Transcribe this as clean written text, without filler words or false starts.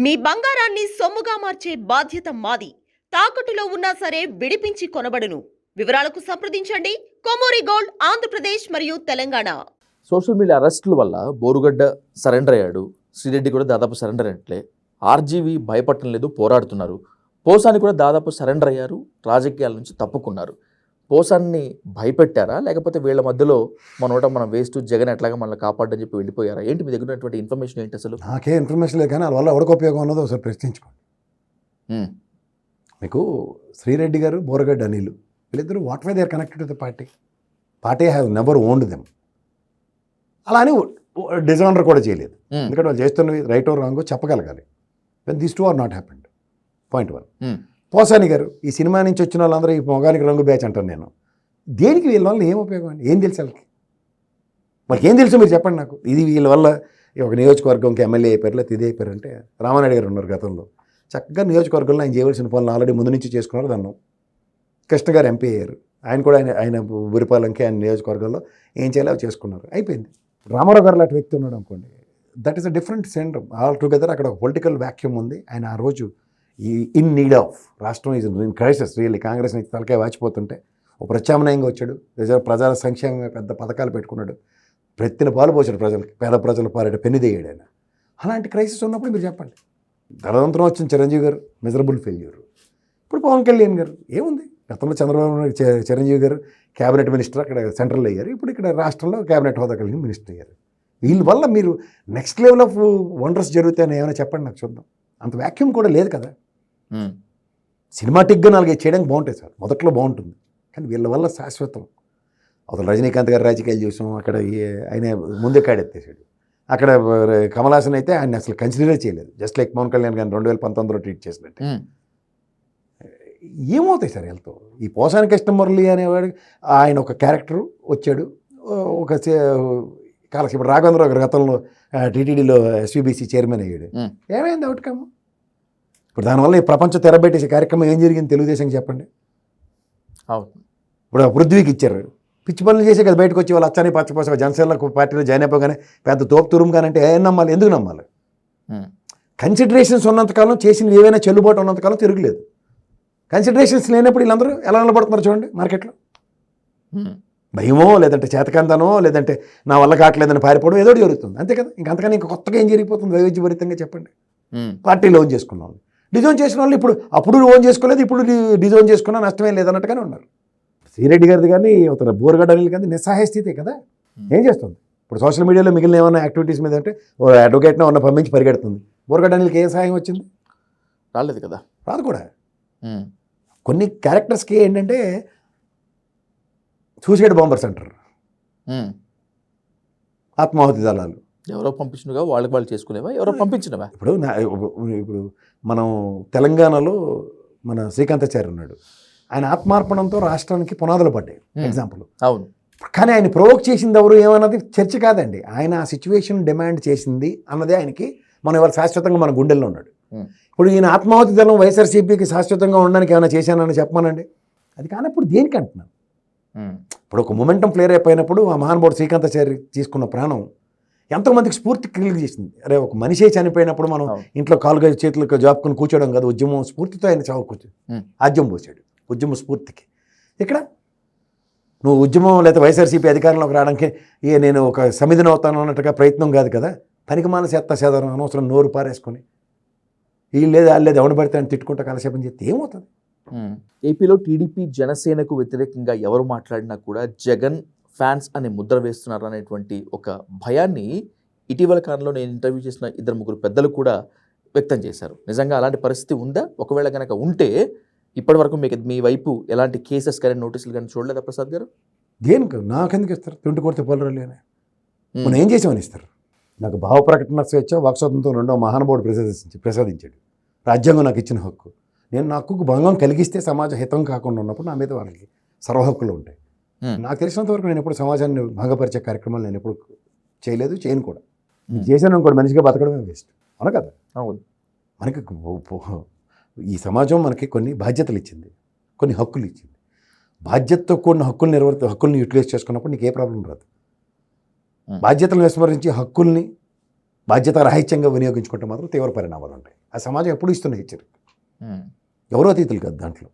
మీ బంగారాన్ని సొమ్ముగా మార్చే బాధ్యత మాది. తాకట్టులో ఉన్నా సరే విడిపించి కొనబడును. వివరాలకు సంప్రదించండి కొమూరి గోల్డ్, ఆంధ్రప్రదేశ్ మరియు తెలంగాణ. సోషల్ మీడియా అరెస్టుల వల్ల బోరుగడ్డ సరెండర్ అయ్యాడు, శ్రీరెడ్డి కూడా దాదాపు సరెండర్ అయ్యట్లే, ఆర్జీవి భయపడటం లేదు, పోరాడుతున్నారు. పోసాని కూడా దాదాపు సరెండర్ అయ్యారు, రాజకీయాల నుంచి తప్పుకున్నారు. పోసాన్ని భయపెట్టారా, లేకపోతే వీళ్ళ మధ్యలో మనం వేస్ట్, జగన్ ఎట్లాగా మనల్ని కాపాడని చెప్పి వెళ్ళిపోయారా? ఏంటి మీ దగ్గర ఉన్నటువంటి ఇన్ఫర్మేషన్ ఏంటి అసలు? నాకే ఇన్ఫర్మేషన్ లేదు, కానీ వాళ్ళ వల్ల ఎవరికి ఉపయోగం ఉన్నదో ఒకసారి ప్రశ్నించుకోండి. మీకు శ్రీరెడ్డి గారు, బోరగడ్డ అనిల్, వీళ్ళిద్దరూ what why they are connected to the party have never owned them. అలా అని డిజానర్ కూడా చేయలేదు, ఎందుకంటే వాళ్ళు చేస్తున్నవి రైట్ ఓర్ రాంగో చెప్పగలగాలి. When these two are not happened. Point 1. Posani గారు, ఈ సినిమా నుంచి వచ్చిన వాళ్ళందరూ ఈ మొగానికి రంగు బ్యాచ్ అంటాను నేను. దేనికి వీళ్ళ వల్ల ఏం ఉపయోగం అండి? ఏం తెలుసు వాళ్ళకి ఏం తెలుసు మీరు చెప్పండి నాకు. ఇది వీళ్ళ వల్ల ఒక నియోజకవర్గంకి ఎమ్మెల్యే అయిపోయారు, లేకపోతే ఇది అయిపోయారు అంటే, రామానాయుడు గారు ఉన్నారు గతంలో, చక్కగా నియోజకవర్గంలో ఆయన చేయవలసిన పనులు ఆల్రెడీ ముందు నుంచి చేసుకున్నారు. దాన్ని కృష్ణ గారు ఎంపీ అయ్యారు, ఆయన కూడా ఆయన బురిపాలెంకి ఆయన నియోజకవర్గంలో ఏం చేయాలో అవి చేసుకున్నారు, అయిపోయింది. రామారావు గారు లాంటి వ్యక్తి ఉన్నాడు అనుకోండి, that is a different centre all together. అక్కడ ఒక పొలిటికల్ వ్యాక్యూమ్ ఉంది. ఆయన ఆ రోజు ఈ ఇన్ నీడ్ ఆఫ్, రాష్ట్రం is in crisis really, Congress నుంచి తలకాయ వాచిపోతుంటే ఒక ప్రత్యామ్నాయంగా వచ్చాడు, ప్రజల సంక్షేమమే పెద్ద పథకాలు పెట్టుకున్నాడు, ప్రతిన పాలు పోసాడు ప్రజలకి, పేద ప్రజల పాలిట పెన్నిదేయాడు ఆయన. అలాంటి క్రైసిస్ ఉన్నప్పుడు మీరు చెప్పండి. తదనంతరం వచ్చిన చిరంజీవి గారు మిజరబుల్ ఫెయిల్యూర్. ఇప్పుడు పవన్ కళ్యాణ్ గారు ఏముంది, గతంలో చంద్రబాబు నాయుడు, చిరంజీవి గారు క్యాబినెట్ మినిస్టర్ అక్కడ సెంట్రల్ అయ్యారు, ఇప్పుడు ఇక్కడ రాష్ట్రంలో క్యాబినెట్ హోదా కలిగిన మినిస్టర్ అయ్యారు. వీళ్ళ వల్ల మీరు నెక్స్ట్ లెవెల్ ఆఫ్ వండర్స్ జరుగుతాయని ఏమైనా చెప్పండి నాకు చూద్దాం. అంత వ్యాక్యూమ్ కూడా లేదు కదా. సినిమాటిక్గా 4 చేయడానికి బాగుంటాయి సార్, మొదట్లో బాగుంటుంది, కానీ వీళ్ళ వల్ల శాశ్వతం. అసలు రజనీకాంత్ గారు రాజకీయాలు చూసాం, అక్కడ ఆయన ముందే కాడెత్తేసాడు. అక్కడ కమల్ హాసన్ అయితే ఆయన అసలు కన్సిడర్ చేయలేదు, జస్ట్ లైక్ పవన్ కళ్యాణ్ గారిని 2019లో ట్రీట్ చేసినట్టు. ఏమవుతాయి సార్ వీళ్ళతో? ఈ పోసాని కృష్ణమురళి అనేవాడు, ఆయన ఒక క్యారెక్టర్ వచ్చాడు, ఒక కాలక్షేపం. ఇప్పుడు రాఘవేంద్రరావు గారు గతంలో టీటీడీలో ఎస్వీబీసీ చైర్మన్ అయ్యాడు, ఏమైంది అవుట్కమ్? ఇప్పుడు దానివల్ల ఈ ప్రపంచం తెరబెట్టేసే కార్యక్రమం ఏం జరిగింది తెలుగుదేశం చెప్పండి. ఇప్పుడు పృథ్వీకి ఇచ్చారు, పిచ్చి పనులు చేసే కదా బయటకు వచ్చి వాళ్ళు అచ్చని పచ్చపోస జనసేన పార్టీలో జాయిన్ అయిపోగానే పెద్ద తోపు తురుముగానంటే ఏం నమ్మాలి, ఎందుకు నమ్మాలి? కన్సిడరేషన్స్ ఉన్నంతకాలం, చేసిన ఏవైనా చెల్లుబాటు ఉన్నంతకాలం తిరగలేదు. కన్సిడరేషన్స్ లేనప్పుడు వీళ్ళందరూ ఎలా నిలబడుతున్నారు చూడండి మార్కెట్లో. భయమో, లేదంటే చేతకందనో, లేదంటే నా వల్ల కావట్లేదని పారిపోవడం ఏదో జరుగుతుంది, అంతే కదా. ఇంకంతకని ఇంకా కొత్తగా ఏం జరిగిపోతుంది వైవిధ్యభరితంగా చెప్పండి. పార్టీలో ఓన్ చేసుకున్న వాళ్ళు, డిజోన్ చేసిన వాళ్ళు అప్పుడు ఓన్ చేసుకోలేదు, ఇప్పుడు డిజోన్ చేసుకున్నా నష్టమేం లేదన్నట్టుగానే ఉన్నారు. శ్రీరెడ్డి గారిది కానీ అవుతారు, బోరగడ్డ అనిల్ కానీ నిస్సహాయ స్థితే కదా. ఏం చేస్తుంది ఇప్పుడు? సోషల్ మీడియాలో మిగిలిన ఏమైనా యాక్టివిటీస్ మీద అంటే ఓ అడ్వకేట్ని ఉన్న పంపించి పరిగెడుతుంది. బోరగడ్డ అనిల్కి ఏ సహాయం వచ్చింది? రాలేదు కదా, రాదు కూడా. కొన్ని క్యారెక్టర్స్కి ఏంటంటే సూసైడ్ బాంబర్స్ అంటారు, ఆత్మాహుతి దళాలు. ఎవరో పంపించినగా వాళ్ళకి వాళ్ళు చేసుకునేవా, ఎవరో పంపించినవా? ఇప్పుడు మనం తెలంగాణలో మన శ్రీకాంతాచారి ఉన్నాడు, ఆయన ఆత్మార్పణంతో రాష్ట్రానికి పునాదులు పడ్డాయి ఎగ్జాంపుల్. అవును, కానీ ఆయన ప్రొవోక్ చేసింది ఎవరు ఏమన్నది చర్చ కాదండి. ఆయన ఆ సిచ్యువేషన్ డిమాండ్ చేసింది అన్నదే ఆయనకి మనం ఇవాళ శాశ్వతంగా మన గుండెల్లో ఉన్నాడు. ఇప్పుడు ఈయన ఆత్మాహుతి దళం వైఎస్ఆర్సీపీకి శాశ్వతంగా ఉండడానికి ఏమైనా చేశానని చెప్పమానండి? అది కానప్పుడు దేనికి అంటున్నాను. ఇప్పుడు ఒక మొమెంటం ఫ్లేర్ అయిపోయినప్పుడు ఆ మహానుభావుడు శ్రీకాంతాచారి తీసుకున్న ప్రాణం ఎంతోమందికి స్ఫూర్తి కలిగి చేసింది. అరే, ఒక మనిషి చనిపోయినప్పుడు మనం ఇంట్లో కాలుగా చేతులకు జాపుకొని కూర్చోవడం కాదు, ఉద్యమం స్ఫూర్తితో ఆయన చావు కూర్చో ఆద్యం పోసాడు ఉద్యమ స్ఫూర్తికి. ఇక్కడ నువ్వు ఉద్యమం లేదా వైఎస్ఆర్సీపీ అధికారంలోకి రావడానికి నేను ఒక సమిధిని అవుతాను అన్నట్టుగా ప్రయత్నం కాదు కదా. పనికిమాల సేదరం అనవసరం నోరు పారేసుకొని వీళ్ళు లేదు వాళ్ళు లేదు ఎవడు పడితే అని తిట్టుకుంటా కాలక్షేపం చేస్తే ఏమవుతుంది? ఏపీలో టీడీపీ జనసేనకు వ్యతిరేకంగా ఎవరు మాట్లాడినా కూడా జగన్ ఫ్యాన్స్ అనే ముద్ర వేస్తున్నారు అనేటువంటి ఒక భయాన్ని ఇటీవల కాలంలో నేను ఇంటర్వ్యూ చేసిన 2-3 పెద్దలు కూడా వ్యక్తం చేశారు. నిజంగా అలాంటి పరిస్థితి ఉందా? ఒకవేళ కనుక ఉంటే ఇప్పటి వరకు మీ వైపు ఎలాంటి కేసెస్ కానీ నోటీసులు కానీ చూడలేదా ప్రసాద్ గారు? దేనికి నాకెందుకు ఇస్తారు? 20 కోట్ల పోలరాలు మనం ఏం చేసామని ఇస్తారు? నాకు భావ ప్రకటన స్వేచ్ఛ, వాక్స్వాతంత్రం రెండో మహానుభావుడు ప్రసాదించాడు. రాజ్యాంగం నాకు ఇచ్చిన హక్కు. నేను నా హక్కుకు భంగం కలిగిస్తే సమాజ హితం కాకుండా ఉన్నప్పుడు నా మీద వాళ్ళకి సర్వ హక్కులు ఉంటాయి. నాకు తెలిసినంత వరకు నేను ఎప్పుడు సమాజాన్ని భంగపరిచే కార్యక్రమాలు నేను ఎప్పుడు చేయలేదు, చేయను కూడా. చేశాను అనుకోండి, మనిషిగా బతకడమే వేస్ట్, అవును కదా. అవును, మనకి ఈ సమాజం మనకి కొన్ని బాధ్యతలు ఇచ్చింది, కొన్ని హక్కులు ఇచ్చింది. బాధ్యతతో కూడిన హక్కుల్ని యూటిలైజ్ చేసుకున్నప్పుడు నీకు ఏ ప్రాబ్లం రాదు. బాధ్యతలను విస్మరించి హక్కుల్ని బాధ్యత రాహిత్యంగా వినియోగించుకుంటే మాత్రం తీవ్ర పరిణామాలు ఉంటాయి. ఆ సమాజం ఎప్పుడు ఇస్తున్నాయి ఇచ్చారు ఉమ్. ఎవరో అతీతులు కాదు దాంట్లో